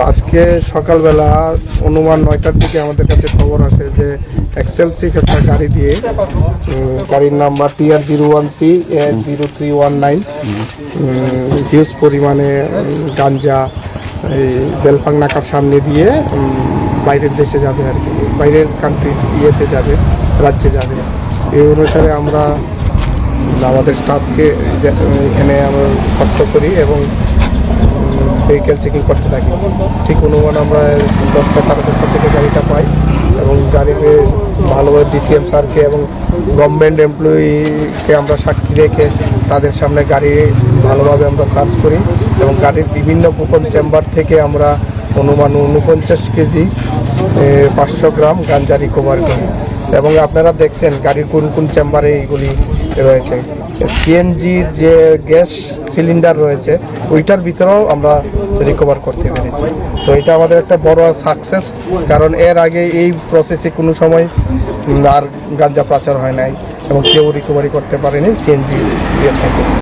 আজকে সকালবেলা অনুমান 9টার দিকে আমাদের কাছে খবর আসে যে এক্সেলসি একটা গাড়ি দিয়ে গাড়ির নাম্বার TR01C0319 হিউজ পরিমাণে গাঞ্জা এই বেলফাং নাকার সামনে দিয়ে বাইরের দেশে যাবে আর কি, বাইরের কান্ট্রি ইয়েতে যাবে, রাজ্যে যাবে। এই অনুসারে আমরা আমাদের স্টাফকে এখানে আমরা শক্ত করি এবং ভেহিকেল চেকিং করতে থাকি। ঠিক অনুমান আমরা 10টা 10:30 থেকে গাড়িটা পাই এবং গাড়িতে ভালোভাবে DCM স্যারকে এবং গভর্নমেন্ট এমপ্লয়িকে আমরা সাক্ষী রেখে তাদের সামনে গাড়ি ভালোভাবে আমরা সার্চ করি এবং গাড়ির বিভিন্ন গোপন চেম্বার থেকে আমরা অনুমান 49 কেজি 500 গ্রাম গাঞ্জা রিকভার করি। এবং আপনারা দেখছেন গাড়ির কোন কোন চেম্বারে এইগুলি রয়েছে। সিএনজির যে গ্যাস সিলিন্ডার রয়েছে ওইটার ভিতরেও আমরা রিকভার করতে পেরেছি। তো এটা আমাদের একটা বড় সাকসেস, কারণ এর আগে এই প্রসেসে কোনো সময় আর গাঞ্জা পাচার হয় নাই এবং কেউ রিকভারি করতে পারেনি সিএনজি থেকে।